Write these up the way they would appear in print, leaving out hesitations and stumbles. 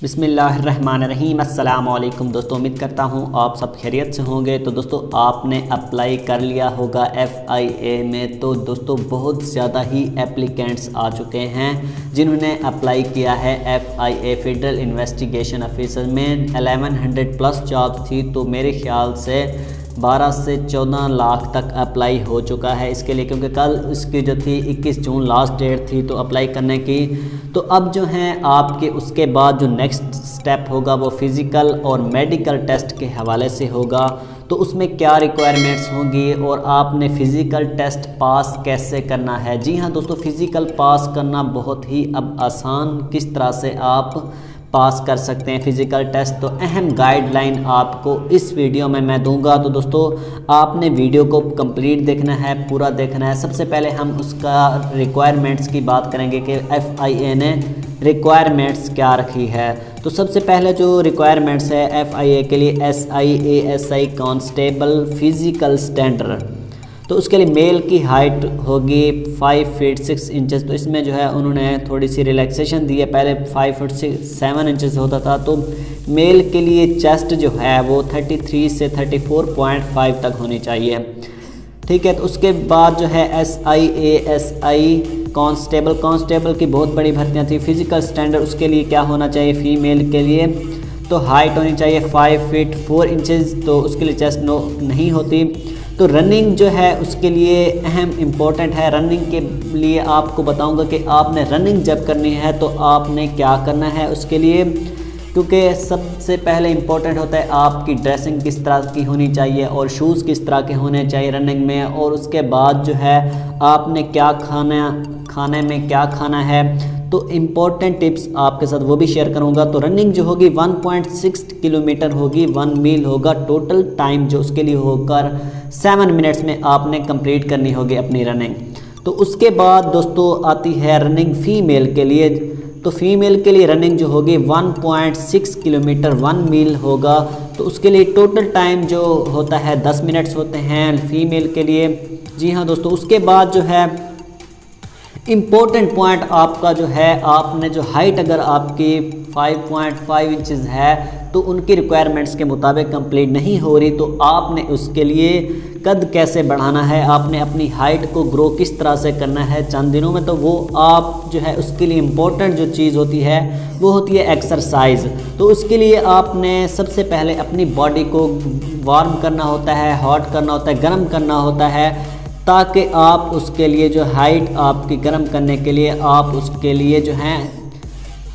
बिस्मिल्लाहिर्रहमानिर्रहीम। अस्सलाम वालेकुम दोस्तों, उम्मीद करता हूँ आप सब खैरियत से होंगे। तो दोस्तों आपने अप्लाई कर लिया होगा FIA में। तो दोस्तों बहुत ज़्यादा ही एप्लीकेंट्स आ चुके हैं जिन्होंने अप्लाई किया है FIA फेडरल इन्वेस्टिगेशन ऑफिसर में। 1100 प्लस जॉब्स थी, तो मेरे ख्याल से 12 से 14 लाख तक अप्लाई हो चुका है इसके लिए, क्योंकि कल इसकी जो थी 21 जून लास्ट डेट थी तो अप्लाई करने की। तो अब जो है आपके उसके बाद जो नेक्स्ट स्टेप होगा वो फ़िज़िकल और मेडिकल टेस्ट के हवाले से होगा। तो उसमें क्या रिक्वायरमेंट्स होंगी और आपने फ़िज़िकल टेस्ट पास कैसे करना है। जी हाँ दोस्तों, फ़िज़िकल पास करना बहुत ही अब आसान, किस तरह से आप पास कर सकते हैं फ़िज़िकल टेस्ट। तो अहम गाइडलाइन आपको इस वीडियो में मैं दूंगा। तो दोस्तों आपने वीडियो को कंप्लीट देखना है, पूरा देखना है। सबसे पहले हम उसका रिक्वायरमेंट्स की बात करेंगे कि FIA ने रिक्वायरमेंट्स क्या रखी है। तो सबसे पहले जो रिक्वायरमेंट्स है FIA के लिए SI कांस्टेबल फ़िज़िकल स्टैंडर्ड। तो उसके लिए मेल की हाइट होगी 5 फीट 6 इंचेस। तो इसमें जो है उन्होंने थोड़ी सी रिलैक्सेशन दी है, पहले 5 फीट 7 इंचेस होता था। तो मेल के लिए चेस्ट जो है वो 33 से 34.5 तक होनी चाहिए, ठीक है। तो उसके बाद जो है SI कांस्टेबल की बहुत बड़ी भर्तियाँ थी। फ़िज़िकल स्टैंडर्ड उसके लिए क्या होना चाहिए फ़ीमेल के लिए, तो हाइट होनी चाहिए 5 फीट 4 इंचेस। तो उसके लिए चेस्ट नहीं होती। तो रनिंग जो है उसके लिए अहम इम्पोर्टेंट है। रनिंग के लिए आपको बताऊंगा कि आपने रनिंग जब करनी है तो आपने क्या करना है उसके लिए, क्योंकि सबसे पहले इम्पोर्टेंट होता है आपकी ड्रेसिंग किस तरह की होनी चाहिए और शूज़ किस तरह के होने चाहिए रनिंग में। और उसके बाद जो है आपने क्या खाने में क्या खाना है। तो इम्पॉर्टेंट टिप्स आपके साथ वो भी शेयर करूंगा। तो रनिंग जो होगी 1.6 किलोमीटर होगी, 1 मील होगा। टोटल टाइम जो उसके लिए होकर 7 मिनट्स में आपने कंप्लीट करनी होगी अपनी रनिंग। तो उसके बाद दोस्तों आती है रनिंग फ़ीमेल के लिए। तो फ़ीमेल के लिए रनिंग जो होगी 1.6 किलोमीटर 1 मील होगा। तो उसके लिए टोटल टाइम जो होता है 10 मिनट्स होते हैं फ़ीमेल के लिए। जी हाँ दोस्तों, उसके बाद जो है इम्पोर्टेंट पॉइंट आपका जो है, आपने जो हाइट अगर आपकी 5.5 इंचज़ है तो उनकी रिक्वायरमेंट्स के मुताबिक कंप्लीट नहीं हो रही, तो आपने उसके लिए कद कैसे बढ़ाना है, आपने अपनी हाइट को ग्रो किस तरह से करना है चंद दिनों में। तो वो आप जो है उसके लिए इम्पोर्टेंट जो चीज़ होती है वो होती है एक्सरसाइज। तो उसके लिए आपने सबसे पहले अपनी बॉडी को वार्म करना होता है, हॉट करना होता है, गर्म करना होता है, ताकि आप उसके लिए जो हाइट आपकी गर्म करने के लिए आप उसके लिए जो है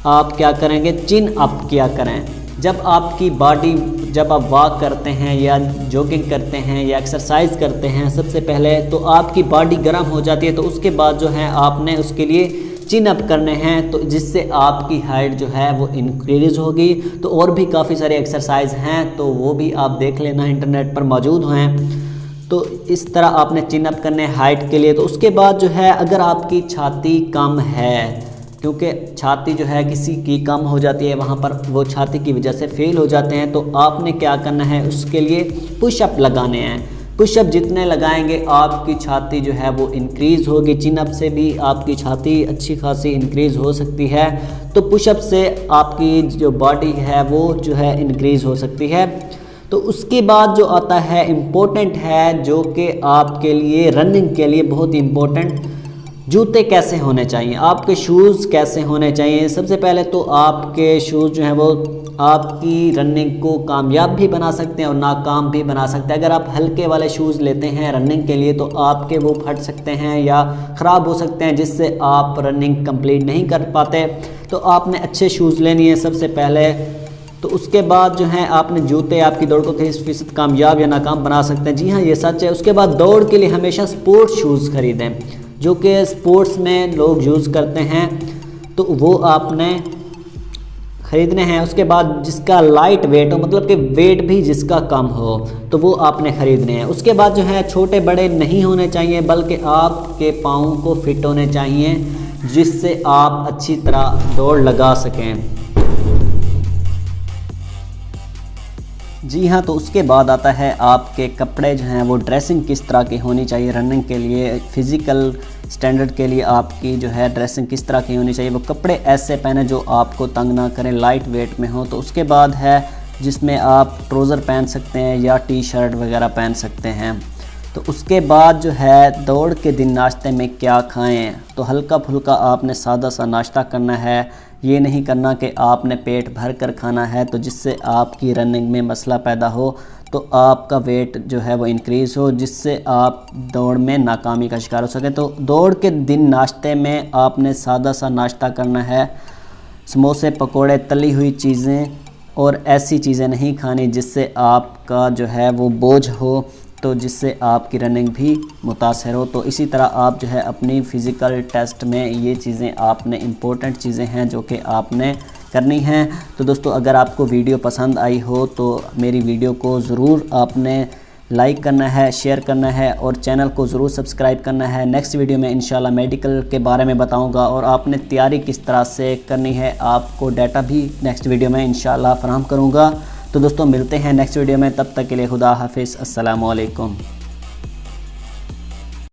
आप क्या करेंगे, चिन अप किया करें। जब आपकी बॉडी, जब आप वॉक करते हैं या जॉगिंग करते हैं या एक्सरसाइज करते हैं, सबसे पहले तो आपकी बॉडी गर्म हो जाती है। तो उसके बाद जो है आपने उसके लिए चिन अप करने हैं, तो जिससे आपकी हाइट जो है वो इंक्रीज़ होगी। तो और भी काफ़ी सारे एक्सरसाइज हैं, तो वो भी आप देख लेना, इंटरनेट पर मौजूद हैं। तो इस तरह आपने चिन अप करने हाइट के लिए। तो उसके बाद जो है अगर आपकी छाती कम है, क्योंकि छाती जो है किसी की कम हो जाती है, वहाँ पर वो छाती की वजह से फेल हो जाते हैं, तो आपने क्या करना है उसके लिए पुशअप लगाने हैं। पुशअप जितने लगाएंगे आपकी छाती जो है वो इंक्रीज़ होगी। चिन अप से भी आपकी छाती अच्छी खासी इंक्रीज़ हो सकती है। तो पुशअप से आपकी जो बॉडी है वो जो है इंक्रीज़ हो सकती है। तो उसके बाद जो आता है इम्पोर्टेंट है, जो कि आपके लिए रनिंग के लिए बहुत इम्पोर्टेंट, जूते कैसे होने चाहिए, आपके शूज़ कैसे होने चाहिए। सबसे पहले तो आपके शूज़ जो हैं वो आपकी रनिंग को कामयाब भी बना सकते हैं और नाकाम भी बना सकते हैं। अगर आप हल्के वाले शूज़ लेते हैं रनिंग के लिए तो आपके वो फट सकते हैं या ख़राब हो सकते हैं, जिससे आप रनिंग कंप्लीट नहीं कर पाते। तो आपने अच्छे शूज़ लेनी है सबसे पहले। तो उसके बाद जो है आपने जूते आपकी दौड़ को 30% कामयाब या नाकाम बना सकते हैं। जी हाँ, ये सच है। उसके बाद दौड़ के लिए हमेशा स्पोर्ट्स शूज़ ख़रीदें, जो कि स्पोर्ट्स में लोग यूज़ करते हैं, तो वो आपने ख़रीदने हैं। उसके बाद जिसका लाइट वेट हो, मतलब कि वेट भी जिसका कम हो, तो वो आपने ख़रीदने हैं। उसके बाद जो है छोटे बड़े नहीं होने चाहिए, बल्कि आपके पाँव को फिट होने चाहिए, जिससे आप अच्छी तरह दौड़ लगा सकें। जी हाँ, तो उसके बाद आता है आपके कपड़े जो हैं वो ड्रेसिंग किस तरह की होनी चाहिए रनिंग के लिए, फ़िज़िकल स्टैंडर्ड के लिए आपकी जो है ड्रेसिंग किस तरह की होनी चाहिए, वो कपड़े ऐसे पहने जो आपको तंग ना करें, लाइट वेट में हो। तो उसके बाद है जिसमें आप ट्राउज़र पहन सकते हैं या टी शर्ट वगैरह पहन सकते हैं। तो उसके बाद जो है दौड़ के दिन नाश्ते में क्या खाएं, तो हल्का फुल्का आपने सादा सा नाश्ता करना है। ये नहीं करना कि आपने पेट भर कर खाना है तो जिससे आपकी रनिंग में मसला पैदा हो, तो आपका वेट जो है वो इंक्रीज़ हो, जिससे आप दौड़ में नाकामी का शिकार हो सके। तो दौड़ के दिन नाश्ते में आपने सादा सा नाश्ता करना है। समोसे, पकोड़े, तली हुई चीज़ें और ऐसी चीज़ें नहीं खानी जिससे आपका जो है वो बोझ हो, तो जिससे आपकी रनिंग भी मुतासर हो। तो इसी तरह आप जो है अपनी फ़िज़िकल टेस्ट में ये चीज़ें आपने इम्पोर्टेंट चीज़ें हैं जो कि आपने करनी हैं। तो दोस्तों अगर आपको वीडियो पसंद आई हो तो मेरी वीडियो को ज़रूर आपने लाइक करना है, शेयर करना है और चैनल को ज़रूर सब्सक्राइब करना है। नेक्स्ट वीडियो में इंशाल्लाह मेडिकल के बारे में बताऊंगा और आपने तैयारी किस तरह से करनी है, आपको डाटा भी नेक्स्ट वीडियो में इंशाल्लाह फराहम करूंगा। तो दोस्तों मिलते हैं नेक्स्ट वीडियो में, तब तक के लिए खुदा हाफिज़, अस्सलामु अलैकुम।